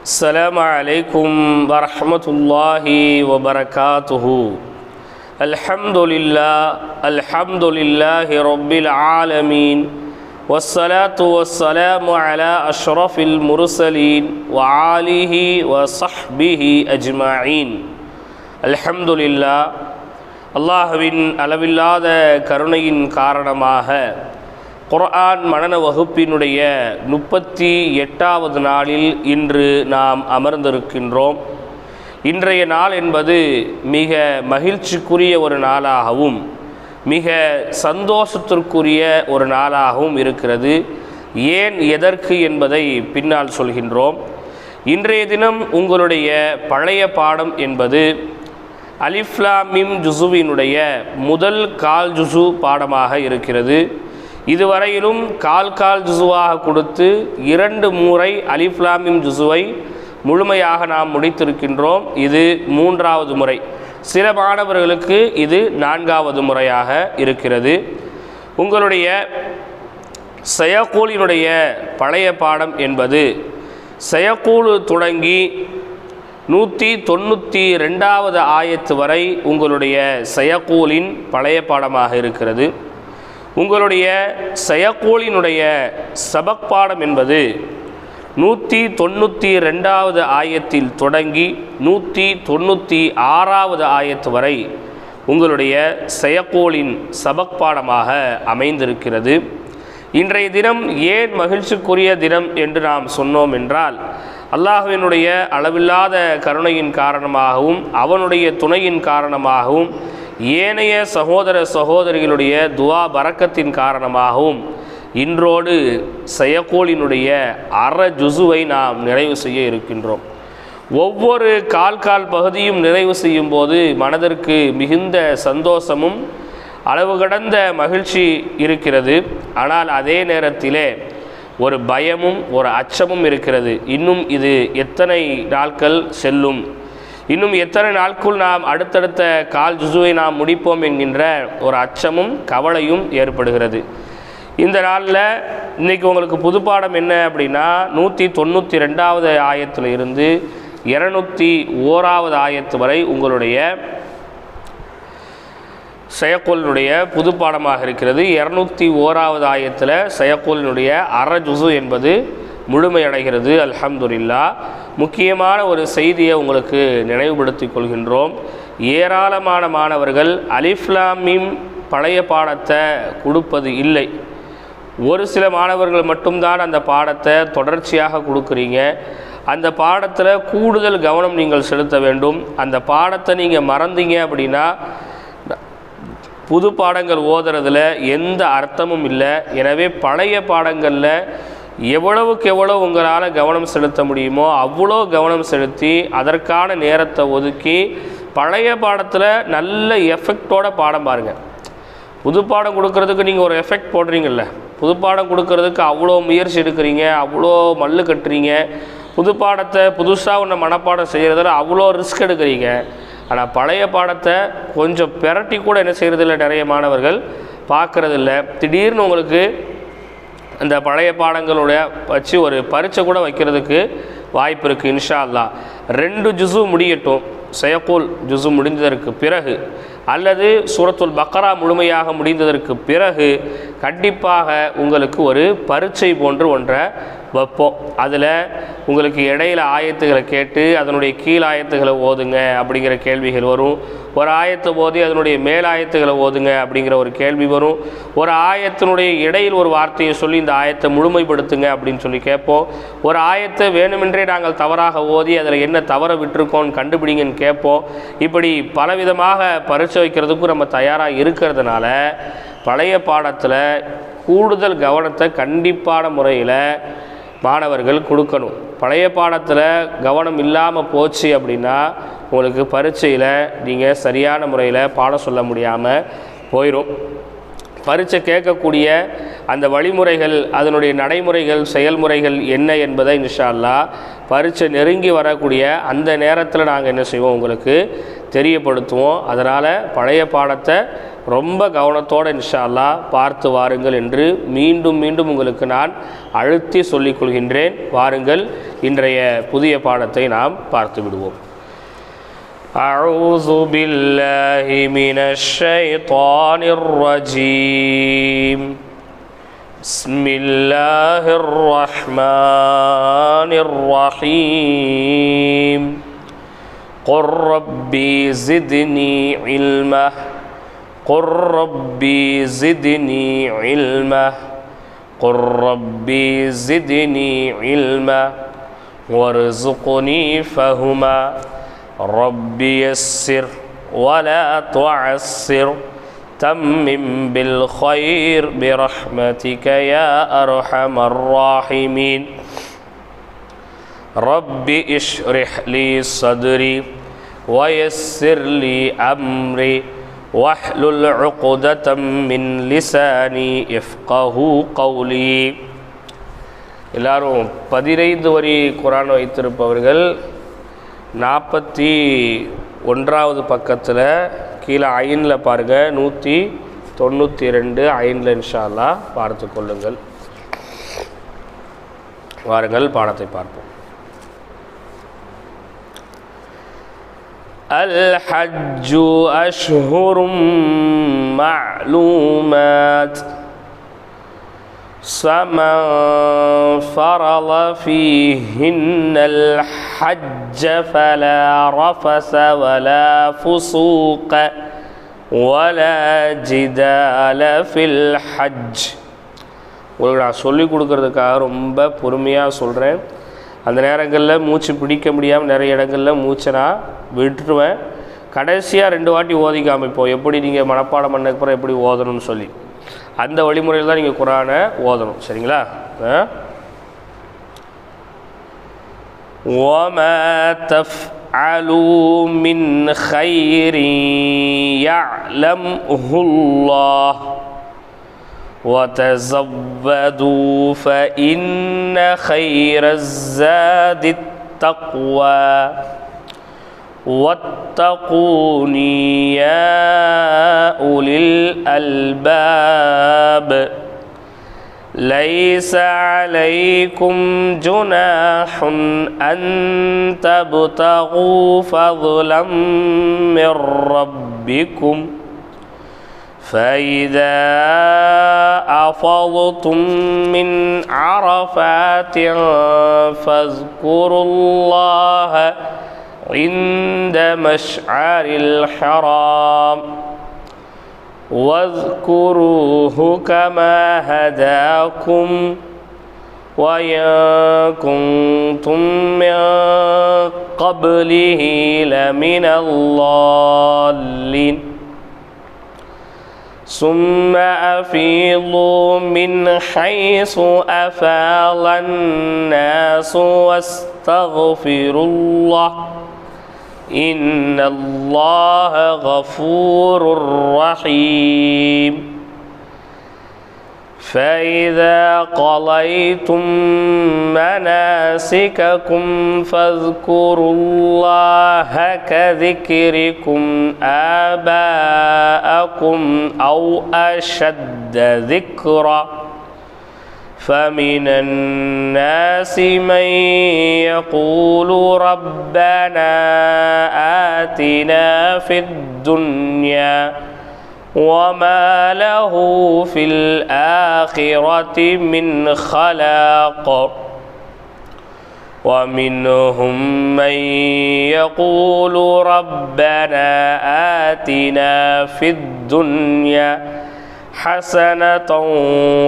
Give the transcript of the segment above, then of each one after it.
السلام عليكم ورحمة الله وبركاته. الحمد لله رب العالمين والصلاة والسلام على أشرف المرسلين وآله وصحبه أجمعين. الحمد لله. அல்லாஹ்வின் அளவில்லாத கருணையின் காரணமாக குர்ஆன் மனன வகுப்பினுடைய 38வது நாளில் இன்று நாம் அமர்ந்திருக்கின்றோம். இன்றைய நாள் என்பது மிக மகிழ்ச்சிக்குரிய ஒரு நாளாகவும் மிக சந்தோஷத்திற்குரிய ஒரு நாளாகவும் இருக்கிறது. ஏன் எதற்கு என்பதை பின்னால் சொல்கின்றோம். இன்றைய தினம் உங்களுடைய பழைய பாடம் என்பது அலிஃப் லாம் மீம் ஜுசுவினுடைய முதல் கால் ஜுசு பாடமாக இருக்கிறது. இதுவரையிலும் கால் ஜுசுவாக கொடுத்து 2 முறை அலிஃப் லாம் மீம் ஜுசுவை முழுமையாக நாம் முடித்திருக்கின்றோம். இது 3வது முறை. சில மாணவர்களுக்கு இது 4வது முறையாக இருக்கிறது. உங்களுடைய சயக்கூலினுடைய பழைய பாடம் என்பது சயக்கூலு தொடங்கி 192வது ஆயத்து வரை உங்களுடைய சயக்கூலின் பழைய பாடமாக இருக்கிறது. உங்களுடைய சயக்கூலினுடைய சபக் பாடம் என்பது 192வது ஆயத்தில் தொடங்கி 196வது ஆயத்து வரை உங்களுடைய சயக்கூலின் சபக் பாடமாக அமைந்திருக்கிறது. இன்றைய தினம் ஏன் மகிழ்ச்சிக்குரிய தினம் என்று நாம் சொன்னோம் என்றால், அல்லாஹ்வினுடைய அளவில்லாத கருணையின் காரணமாகவும் அவனுடைய துணையின் காரணமாகவும் ஏனைய சகோதர சகோதரிகளுடைய துவா பரக்கத்தின் காரணமாகவும் இன்றோடு சயக்கூலினுடைய அரை ஜுசுவை நாம் நிறைவு செய்ய இருக்கின்றோம். ஒவ்வொரு கால் பகுதியும் நிறைவு செய்யும் போது மனதிற்கு மிகுந்த சந்தோஷமும் அளவு கடந்த மகிழ்ச்சி இருக்கிறது. ஆனால் அதே நேரத்திலே ஒரு பயமும் ஒரு அச்சமும் இருக்கிறது. இன்னும் இது எத்தனை நாட்கள் செல்லும், இன்னும் எத்தனை நாட்குள் நாம் அடுத்தடுத்த கால் ஜுசுவை நாம் முடிப்போம் என்கின்ற ஒரு அச்சமும் கவலையும் ஏற்படுகிறது. இந்த நாளில் இன்றைக்கி உங்களுக்கு புதுப்பாடம் என்ன அப்படின்னா 192வது ஆயத்தில் இருந்து 201வது ஆயத்து வரை உங்களுடைய சயக்கூலினுடைய புதுப்பாடமாக இருக்கிறது. 201வது ஆயத்தில் சயக்கூலினுடைய அரை ஜுசு என்பது முழுமையடைகிறது. அல்ஹம்துலில்லாஹ். முக்கியமான ஒரு செய்தியை உங்களுக்கு நினைவுபடுத்திக் கொள்கின்றோம். ஏராளமான மாணவர்கள் அலிஃப் லாம் மீம் பழைய பாடத்தை கொடுப்பது இல்லை. ஒரு சில மாணவர்கள் மட்டும்தான் அந்த பாடத்தை தொடர்ச்சியாக கொடுக்குறீங்க. அந்த பாடத்தில் கூடுதல் கவனம் நீங்கள் செலுத்த வேண்டும். அந்த பாடத்தை நீங்கள் மறந்தீங்க அப்படின்னா புது பாடங்கள் ஓதுறதுல எந்த அர்த்தமும் இல்லை. எனவே பழைய பாடங்களில் எவ்வளவுக்கு எவ்வளவு உங்களால் கவனம் செலுத்த முடியுமோ அவ்வளோ கவனம் செலுத்தி அதற்கான நேரத்தை ஒதுக்கி பழைய பாடத்தில் நல்ல எஃபெக்டோட பாடம் பாருங்கள். புது பாடம் கொடுக்கறதுக்கு நீங்கள் ஒரு எஃபெக்ட் போடுறீங்கல்ல, புது பாடம் கொடுக்கறதுக்கு அவ்வளோ முயற்சி எடுக்கிறீங்க, அவ்வளோ மல்லு கட்டுறீங்க, புது பாடத்தை புதுசாக ஒன்று மனப்பாடம் செய்கிறதுல அவ்வளோ ரிஸ்க் எடுக்கிறீங்க. ஆனால் பழைய பாடத்தை கொஞ்சம் பெரட்டி கூட என்ன செய்கிறதில்ல, நிறைய மாணவர்கள் பார்க்குறதில்ல. திடீர்னு உங்களுக்கு அந்த பழைய பாடங்களுடைய வச்சு ஒரு பரீட்சை கூட வைக்கிறதுக்கு வாய்ப்பு இருக்குது. இன்ஷா அல்லாஹ் 2 ஜுசு முடியட்டும், சயக்கூல் ஜுசு முடிந்ததற்கு பிறகு அல்லது சூரத்துல் பக்ரா முழுமையாக முடிந்ததற்கு பிறகு கண்டிப்பாக உங்களுக்கு ஒரு பரீட்சை போன்று ஒன்றை வைப்போம். அதில் உங்களுக்கு இடையில ஆயத்துகளை கேட்டு அதனுடைய கீழ் ஆயத்துகளை ஓதுங்க அப்படிங்கிற கேள்விகள் வரும். ஒரு ஆயத்தை ஓதி அதனுடைய மேலாயத்துகளை ஓதுங்க அப்படிங்கிற ஒரு கேள்வி வரும். ஒரு ஆயத்தினுடைய இடையில் ஒரு வார்த்தையை சொல்லி இந்த ஆயத்தை முழுமைப்படுத்துங்க அப்படின்னு சொல்லி கேட்போம். ஒரு ஆயத்தை வேணுமென்றே நாங்கள் தவறாக ஓதி அதில் என்ன தவற விட்டுருக்கோன்னு கண்டுபிடிங்கன்னு கேட்போம். இப்படி பலவிதமாக பரீட்சை வைக்கிறதுக்கும் நம்ம தயாராக இருக்கிறதுனால பழைய பாடத்தில் கூடுதல் கவனத்தை கண்டிப்பான முறையில் மாணவர்கள் கொடுக்கணும். பழைய பாடத்தில் கவனம் இல்லாமல் போச்சு அப்படின்னா உங்களுக்கு பரீட்சையில் நீங்கள் சரியான முறையில் பாடம் சொல்ல முடியாமல் போயிடும். பரீட்சை கேட்கக்கூடிய அந்த வழிமுறைகள், அதனுடைய நடைமுறைகள், செயல்முறைகள் என்ன என்பதை இன்ஷா அல்லாஹ் பரீட்சை நெருங்கி வரக்கூடிய அந்த நேரத்தில் நாங்கள் என்ன செய்வோம் உங்களுக்கு தெரியப்படுத்துவோம். அதனால் பழைய பாடத்தை ரொம்ப கவனத்தோடு இன்ஷா அல்லாஹ் பார்த்து வாருங்கள் என்று மீண்டும் மீண்டும் உங்களுக்கு நான் அழுத்தி சொல்லிக் கொள்கின்றேன். வாருங்கள், இன்றைய புதிய பாடத்தை நாம் பார்த்து விடுவோம். அஊது பில்லாஹி மினஷ் ஷைத்தானிர் ரஜீம். பிஸ்மில்லாஹிர் ரஹ்மானிர் ரஹீம். குர் ரப்பி ஸித்னி இல்மா. குர் ரப்பி ஸித்னி இல்மா. குர் ரப்பி ஸித்னி இல்மா வர்ஸுக்னி ஃபஹ்மா. ரப்பி யஸ்ஸிர் வலா துஅஸ்ஸிர். تمم بالخير برحمتك يا أرحم الراحمين. رب اشرح لي صدري ويسر لي أمري واحلل عقدة من لساني يفقهوا قولي. எல்லாரும் 15 வரி குர்ஆன் வைத்திருப்பவர்கள் 41வது பக்கத்தில் கீழே ஐனில் பாருங்கள், 192 ஐனில் இன்ஷா அல்லாஹ் பார்த்து கொள்ளுங்கள். வாருங்கள், பாடத்தை பார்ப்போம். الحج أشهر معلومات فمن فرض فيهن الحج فلا رفث ولا فسوق ولا جدال في الحج. உங்களுக்கு நான் சொல்லிக் கொடுக்கறதுக்காக ரொம்ப பொறுமையாக சொல்கிறேன். அந்த நேரங்களில் மூச்சு பிடிக்க முடியாமல் நிறைய இடங்களில் மூச்சை நான் விட்டுருவேன். கடைசியாக 2 வாட்டி ஓதி காமிப்போம், எப்படி நீங்கள் மனப்பாடம் பண்ணக்கப்புறம் எப்படி ஓதணும்னு சொல்லி. அந்த வழிமுறையில் தான் நீங்கள் குர்ஆனை ஓதணும், சரிங்களா? وَمَا تَفْعَلُوا مِنْ خَيْرٍ يَعْلَمْهُ اللَّهُ وَتَزَوَّدُوا فَإِنَّ خَيْرَ الزَّادِ التَّقْوَى واتقون يا أولي الألباب. ليس عليكم جناح أن تبتغوا فضلا من ربكم فإذا أفضتم من عرفات فاذكروا الله عند مشعر الحرام واذكروه كما هداكم وإن كنتم من قبله لمن الضالين. ثم أفيضوا من حيث أفاض الناس واستغفروا الله إن الله غفور رحيم. فإذا قضيتم مناسككم فاذكروا الله كذكركم آباءكم أو أشد ذكرا. فمن الناس من يقول ربنا آتنا في الدنيا وما له في الآخرة من خلاق. ومنهم من يقول ربنا آتنا في الدنيا حسنة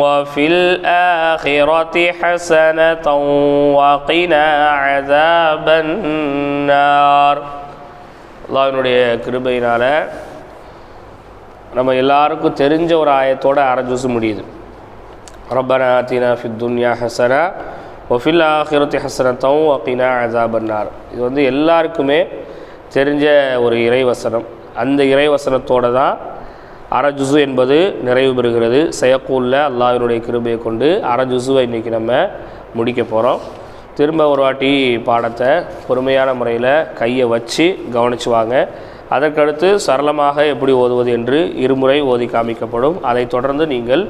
وفي الآخرة حسنة وقنا عذاب النار. அல்லாஹ்வுடைய கிருபையினால நம்ம எல்லாருக்கும் தெரிஞ்ச ஒரு ஆயத்தோட அரஜுசு முடியுது. ரப்பனா ஆத்தினா ஃபித் துன்யா ஹஸனா வஃபில் ஆখিরাতি ஹஸனத்தன் வகினா அஸாபன்னார். இது வந்து எல்லாருக்குமே தெரிஞ்ச ஒரு இறைவசனம். அந்த இறைவசனத்தோடு தான் அரஜுசு என்பது நிறைவு பெறுகிறது. செயக்கூல்ல அல்லாஹ்வினுடைய கிருபையை கொண்டு அரஜுசுவை இன்றைக்கி நம்ம முடிக்க போகிறோம். திரும்ப ஒரு வாட்டி பாடத்தை பொறுமையான முறையில் கையை வச்சு கவனிச்சு வாங்க. அதற்கடுத்து சரளமாக எப்படி ஓதுவது என்று இருமுறை ஓதி காமிக்கப்படும். அதை தொடர்ந்து நீங்கள்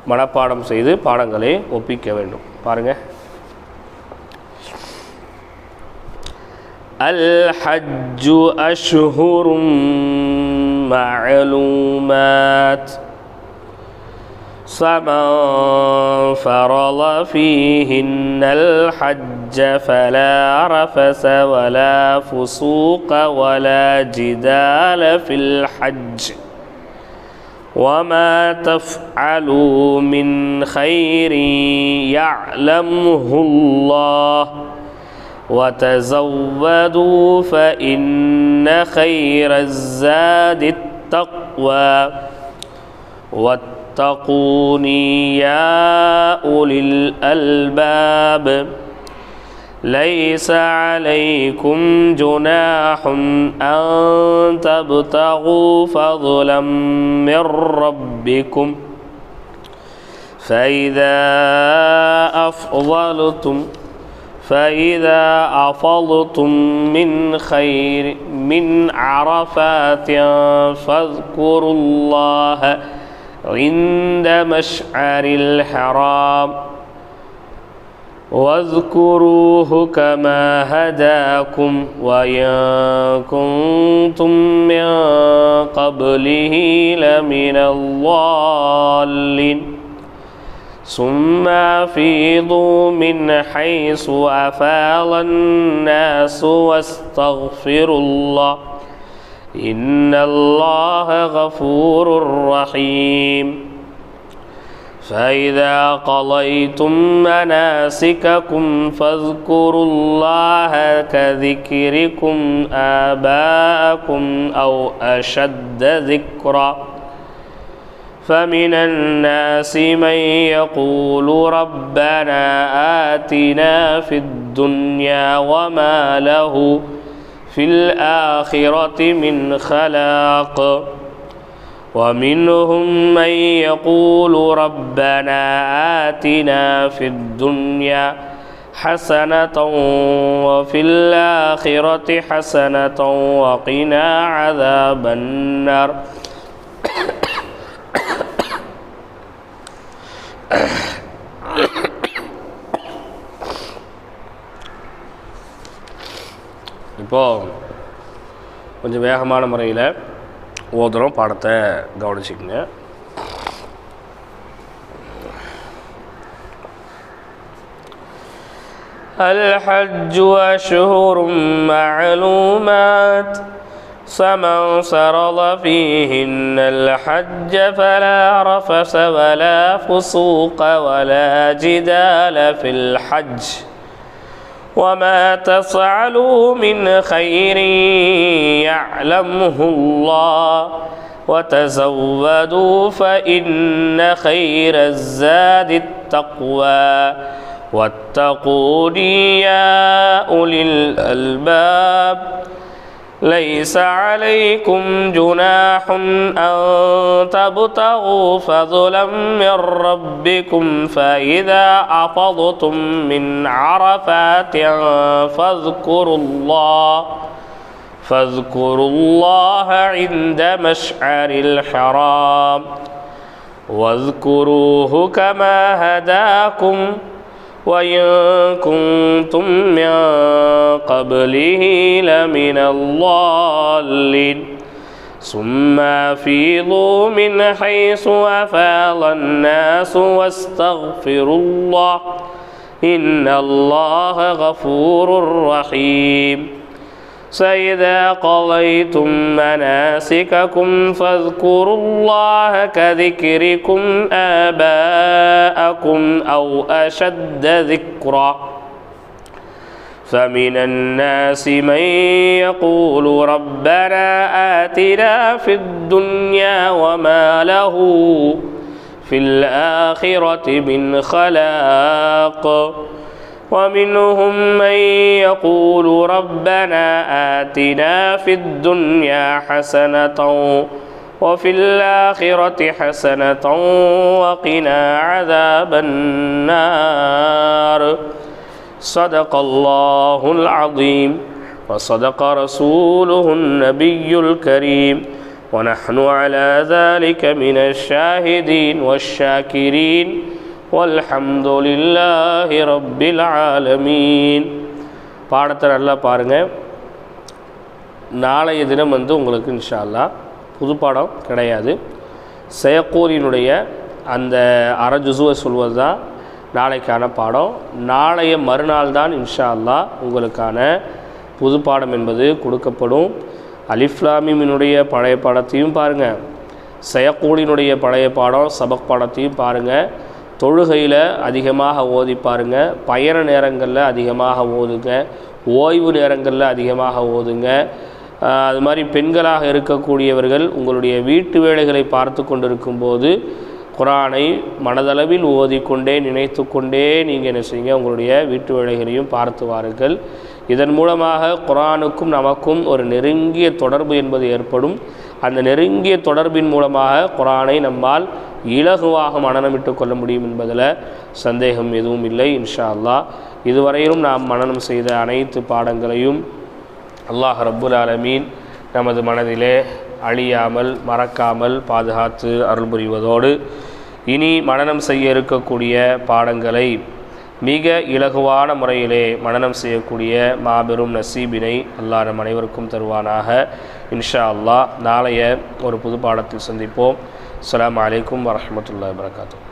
மனப்பாடம் செய்து பாடங்களை ஒப்பிக்க வேண்டும். பாருங்கள். الحج أشهر معلومات فمن فرض فيهن الحج فلا رفث ولا فسوق ولا جدال في الحج وما تفعلوا من خير يعلمه الله وتزودوا فإن خير الزاد التقوى واتقوني يا أولي الألباب ليس عليكم جناح أن تبتغوا فضلا من ربكم فإذا أفضتم من عرفات فاذكروا الله عند مشعر الحرام واذكروه كما هداكم وإن كنتم من قبله لمن الضالين ثم أفيضوا من حيث أفاض الناس واستغفروا الله إن الله غفور رحيم فإذا قضيتم مناسككم فاذكروا الله كذكركم آباءكم أو أشد ذكرًا فمن الناس من يقول ربنا آتنا في الدنيا وما له في الآخرة من خلاق ومنهم من يقول ربنا آتنا في الدنيا حسنة وفي الآخرة حسنة وقنا عذاب النار இப்போ கொஞ்சம் வேகமான முறையில் ஓதுறோம். பாடத்தை கவனிச்சுக்கங்க. الحج أشهر معلومات فمن فرض فيهن الحج فلا رفث ولا فسوق ولا جدال في الحج وما تفعلوا من خير يعلمه الله وتزودوا فإن خير الزاد التقوى واتقوني يا أولي الألباب ليس عليكم جناح أن تبتغوا فضلا من ربكم فإذا أفضتم من عرفات فاذكروا الله عند مشعر الحرام واذكروه كما هداكم وإن كنتم من قبله لمن الضالين ثم أفيضوا من حيث أفاض الناس واستغفروا الله إن الله غفور رحيم فإذا قضيتم مناسككم فاذكروا الله كذكركم آباءكم أو أشد ذكرًا فمن الناس من يقول ربنا آتنا في الدنيا وما له في الآخرة من خلاق ومنهم من يقول ربنا آتنا في الدنيا حسنة وفي الآخرة حسنة وقنا عذاب النار صدق الله العظيم وصدق رسوله النبي الكريم ونحن على ذلك من الشاهدين والشاكرين والحمد لله رب العالمين. பாடத்தை நல்லா பாருங்கள். நாளைய தினம் உங்களுக்கு இன்ஷா அல்லாஹ் புது பாடம் கிடையாது. சயக்கூலினுடைய அந்த அரை ஜுஸுவை சொல்வது தான் நாளைக்கான பாடம். நாளைய மறுநாள் தான் இன்ஷா அல்லாஹ் உங்களுக்கான புது பாடம் என்பது கொடுக்கப்படும். அலிஃப் லாம் மீமினுடைய பழைய பாடத்தையும் பாருங்கள், சயக்கூலினுடைய பழைய பாடம் சபக் பாடத்தையும் பாருங்கள். தொழுகையில் அதிகமாக ஓதி பாருங்கள், பயண நேரங்களில் அதிகமாக ஓதுங்க, ஓய்வு நேரங்களில் அதிகமாக ஓதுங்க. அது மாதிரி பெண்களாக இருக்கக்கூடியவர்கள் உங்களுடைய வீட்டு வேலைகளை பார்த்து கொண்டிருக்கும்போது குரானை மனதளவில் ஓதிக்கொண்டே நினைத்து கொண்டே நீங்கள் என்ன செய்யுங்க, உங்களுடைய வீட்டு வேலைகளையும் பார்த்து வாருங்கள். இதன் மூலமாக குரானுக்கும் நமக்கும் ஒரு நெருங்கிய தொடர்பு என்பது ஏற்படும். அந்த நெருங்கிய தொடர்பின் மூலமாக குரானை நம்மால் இலகுவாக மனனமிட்டு கொள்ள முடியும் என்பதில் சந்தேகம் எதுவும் இல்லை இன்ஷா அல்லாஹ். இதுவரையிலும் நாம் மனனம் செய்த அனைத்து பாடங்களையும் அல்லாஹ் ரப்புல் ஆலமீன் நமது மனதிலே அழியாமல் மறக்காமல் பாதுகாத்து அருள் புரிவதோடு இனி மனனம் செய்ய இருக்கக்கூடிய பாடங்களை மிக இலகுவான முறையிலே மனனம் செய்யக்கூடிய மாபெரும் நசீபினை அல்லாஹ் நம் அனைவருக்கும் தருவானாக இன்ஷா அல்லாஹ். நாளைய ஒரு புது பாடத்தில் சந்திப்போம். அஸ்ஸலாமு அலைக்கும் வரஹ்மத்துல்லாஹி வபரகாத்துஹு.